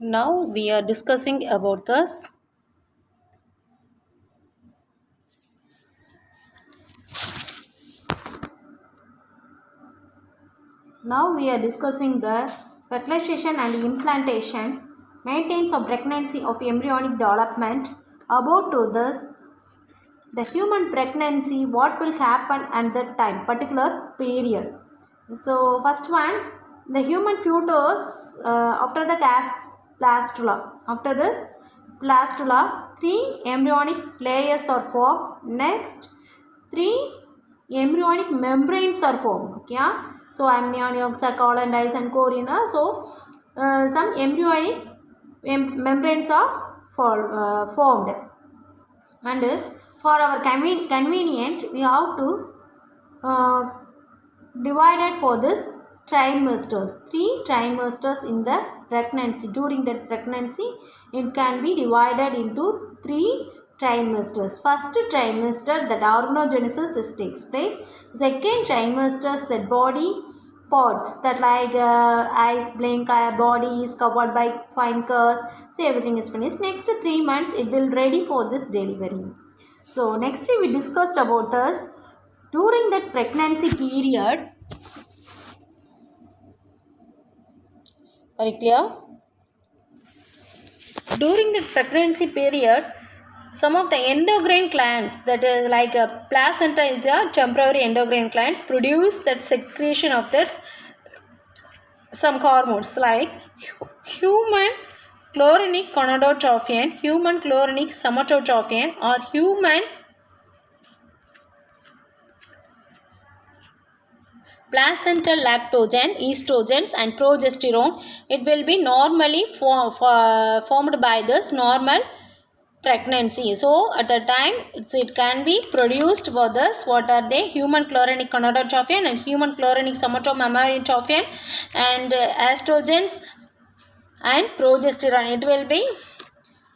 Now we are discussing about this. Now we are discussing the fertilization and implantation, maintenance of pregnancy of embryonic development. About to this, the human pregnancy, what will happen at that time, particular period. So first one, the human fetus after the gas blastula. After this blastula, 3 embryonic layers are formed. Next, 3 embryonic membranes are formed. Okay? So amniotic, colon, dyes and corona. So some embryonic membranes are formed. And for our convenient, we have to uh, divided for this trimesters. 3 trimesters in the pregnancy. During the pregnancy, it can be divided into 3 trimesters. First trimester, that organogenesis takes place. Second trimesters, that body parts, that like eyes blink, body is covered by fine curves. So everything is finished. Next 3 months, it will ready for this delivery. So next we discussed about this. During that pregnancy period, very clear? During the pregnancy period, some of the endocrine glands, that is like a placenta is a temporary endocrine glands, produce that secretion of that some hormones like human chlorinic gonadotrophin, human chlorinic somatotrophin, or human placental lactogen, estrogens and progesterone. It will be normally formed by this normal pregnancy. So at the time it can be produced for this. What are they? Human chlorinic gonadotrophin and human chlorinic somatotrophin and estrogens and progesterone. It will be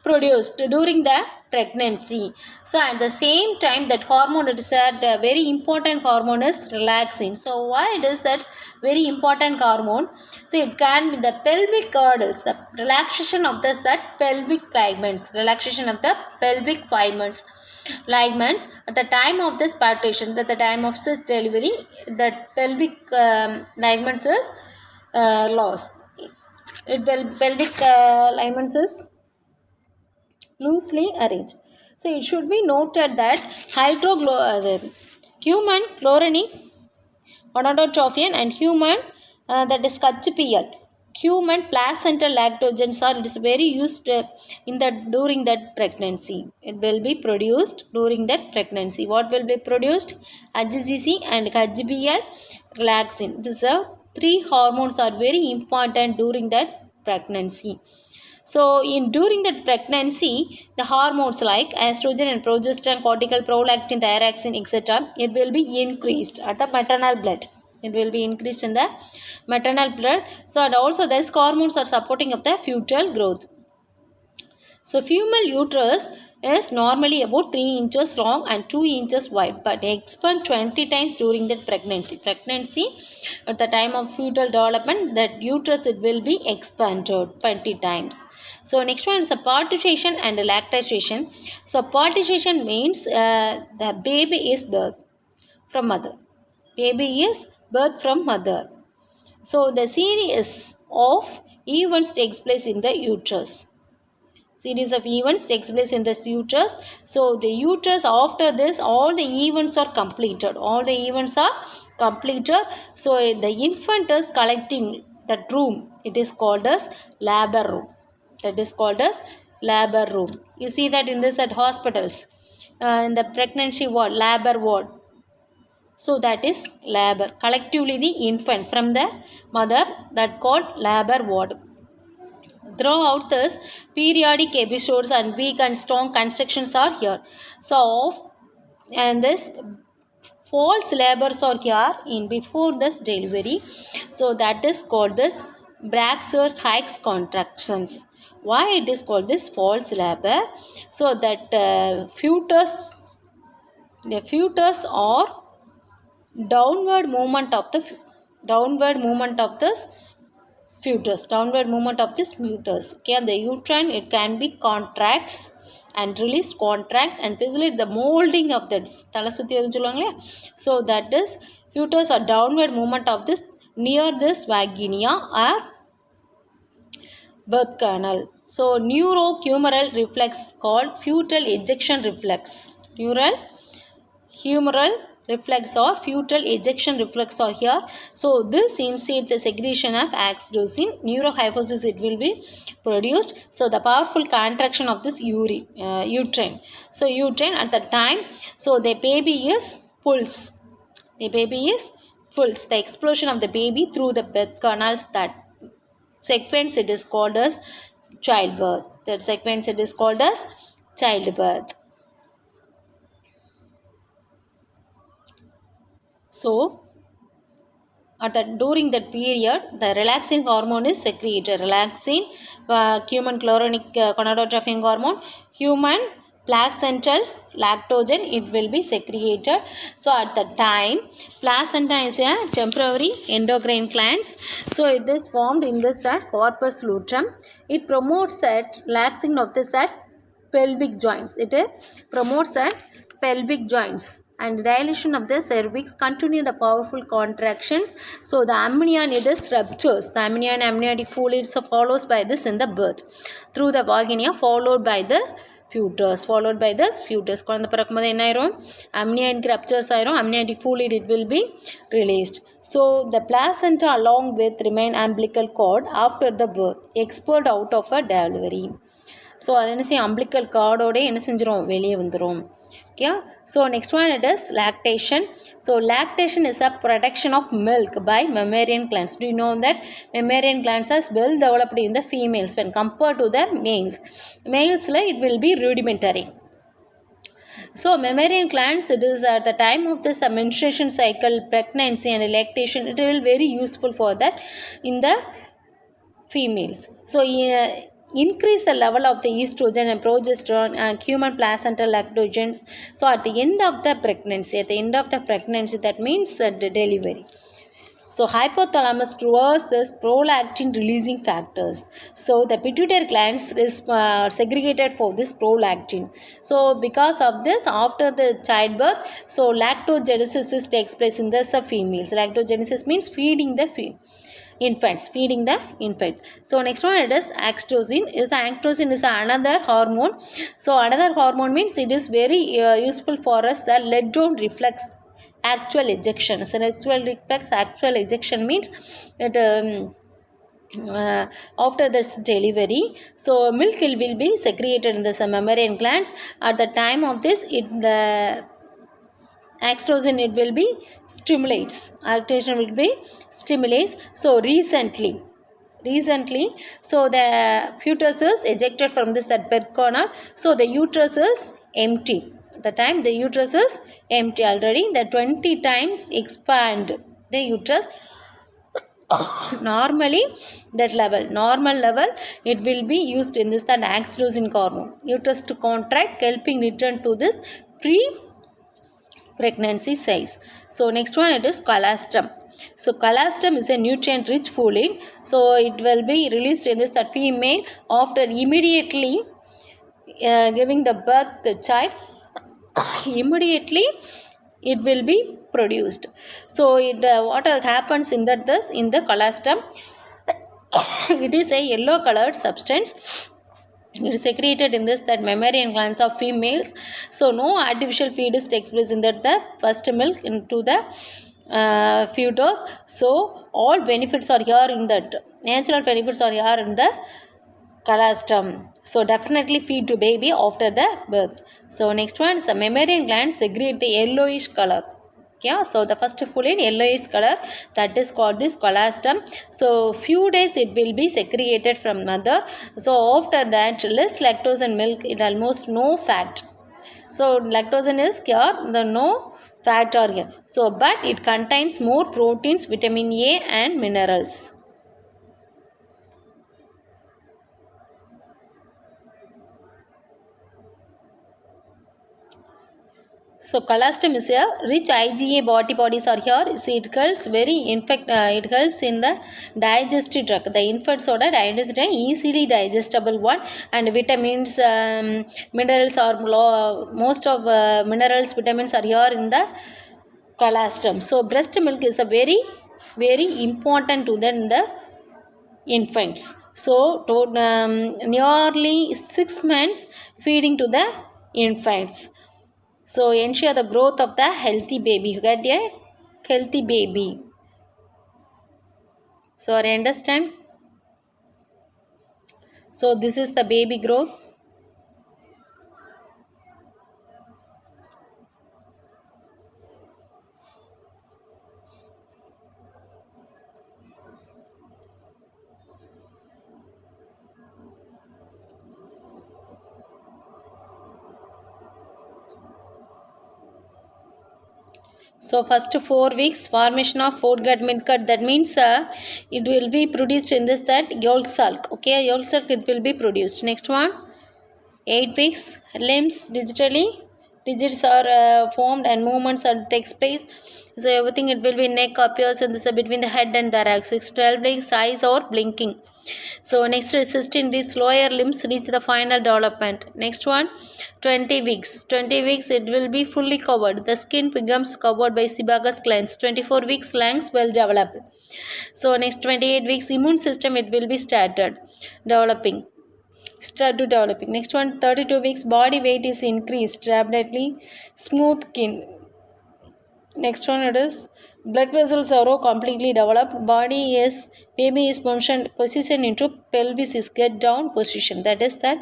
produced during the pregnancy. So at the same time, that hormone, it is a very important hormone, is relaxin. So why it is that very important hormone? So it can be the pelvic girdles, the relaxation of this, that pelvic ligaments, relaxation of the pelvic ligaments at the time of this partition, at the time of this delivery, that pelvic ligaments is lost. It will pelvic ligaments is loosely arranged. So it should be noted that human chlorinic gonadotrophin and human that is HPL, human placental lactogens are, it is very used in the during that pregnancy. It will be produced during that pregnancy. What will be produced? HCG and HBL relaxin. This 3 hormones are very important during that pregnancy. So during the pregnancy, the hormones like estrogen and progesterone, cortical, prolactin, thyroxine, etc., it will be increased at the maternal blood. It will be increased in the maternal blood. So and also these hormones are supporting of the fetal growth. So female uterus is normally about 3 inches long and 2 inches wide, but expand 20 times during the pregnancy. Pregnancy, at the time of fetal development, that uterus, it will be expanded 20 times. So next one is the partition and lactation. So partition means the baby is birth from mother. Baby is birth from mother. So the series of events takes place in the uterus. Series of events takes place in the uterus. So the uterus, after this, all the events are completed. All the events are completed. So the infant is collecting that room. It is called as labor room. That is called as labor room. You see that in this at hospitals, in the pregnancy ward, labor ward. So that is labor. Collectively the infant from the mother, that called labor ward. Throughout this, periodic episodes and weak and strong constructions are here. So, and this false labors are here in before this delivery. So that is called this Braxer-Hicks contractions. Why it is called this false labor? So that the fetus or downward movement of this fetus, downward movement of this fetus. Okay, the uterine, it can be contracts and release, contract and facilitate the molding of the தலை சுற்றி எதுன்னு சொல்லுவாங்க இல்லையா. So that is fetus or downward movement of this near this vagina or birth canal. So neurohumeral reflex called fetal ejection reflex. Neurohumeral reflex or fetal ejection reflex are here. So this initiates the secretion of oxytocin. Neurohyphosis, it will be produced. So the powerful contraction of this uterine. So uterine at the time, so the baby is pulse. The baby is pulse. The explosion of the baby through the birth canals, that sequence it is called as childbirth. That sequence it is called as childbirth. So during that period, the relaxing hormone is secreted. Relaxing human chloronic gonadotrophin hormone, human placental lactogen, it will be secreted. So at the time, placenta is a temporary endocrine gland. So it is formed in this that corpus luteum. It promotes that relaxing of this that pelvic joints. It promotes that pelvic joints and dilation of the cervix, continue the powerful contractions. So the amnion, it is ruptures. The amnion, amniotic fluids follows by this in the birth through the vagina, followed by the fetus. குழந்தை பிறக்கும்போது என்ன ஆயிரும், amniotic ruptures ஆயிரும், amniotic fluid it will be released. So the placenta along with remain umbilical cord after the birth expelled out of a delivery. So அது என்ன செய்யும், umbilical cord என்ன செஞ்சிரும், வெளியே வந்துடும். Okay, so next one it is lactation. So lactation is a production of milk by mammalian glands. Do you know that mammalian glands are well developed in the females when compared to the males? Males it will be rudimentary. So mammalian glands, it is at the time of this menstruation cycle, pregnancy and lactation, it will very useful for that in the females. So increase the level of the estrogen and progesterone and human placental lactogens. So at the end of the pregnancy, that means the delivery. So hypothalamus triggers this prolactin releasing factors. So the pituitary glands is segregated for this prolactin. So because of this, after the childbirth, so lactogenesis takes place in the females. Lactogenesis means feeding the infant. So next one, it is oxytocin. Oxytocin is another hormone. So another hormone means it is very useful for us, the let down reflex actual ejection. So actual reflex actual ejection means it after this delivery, so milk will be secreted in the mammalian glands. At the time of this, the oxytocin it will be stimulates. Oxytocin will be stimulates. So recently, so the fetus is ejected from this that birth canal. So the uterus is empty. At the time the uterus is empty already. The 20 times expand the uterus. Normally normal level it will be used in this that oxytocin hormone. Uterus to contract, helping return to this pregnancy size. So next one, it is colostrum. So colostrum is a nutrient rich fluid. So it will be released in this that female after immediately giving the birth the child. Immediately it will be produced. So what happens in the colostrum, it is a yellow colored substance. It is secreted in this that mammalian glands of females. So no artificial feed takes place in that the first milk into the fetus. So all benefits are here in that. Natural benefits are here in the colostrum. So definitely feed to baby after the birth. So next one is the mammalian glands secrete the yellowish color. Yeah, so the first fluid yellowish color, that is called this colostrum. So few days it will be secreted from mother. So after that, less lactose in milk, it almost no fat. So lactose is here, the no fat are here. So but it contains more proteins, vitamin A and minerals. So colostrum is a rich IgA bodies are here. So it helps it helps in the digestive tract. The infants order digestive easily digestible one, and vitamins, minerals are most of minerals, vitamins are here in the colostrum. So breast milk is a very important to the infants. So nearly 6 months feeding to the infants. So ensure the growth of the healthy baby. You get a healthy baby. So I understand. So this is the baby growth. So first 4 weeks formation of foregut midgut, that means it will be produced in this that yolk sulk. Okay, yolk sulk it will be produced. Next one, 8 weeks limbs digits are formed and movements are takes place. So everything it will be neck appears in this between the head and the thorax. 12 weeks eyes or blinking. So next 16 weeks lower limbs reach the final development. Next one, 20 weeks. 20 weeks it will be fully covered. The skin becomes covered by sebaceous glands. 24 weeks lungs well developed. So next 28 weeks immune system it will be start to developing. Next one, 32 weeks body weight is increased rapidly, smooth skin. Next one, it is blood vessels are completely developed. Baby is positioned into pelvis is get down position. That is that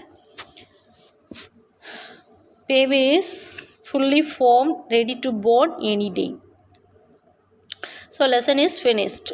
baby is fully formed, ready to born any day. So lesson is finished.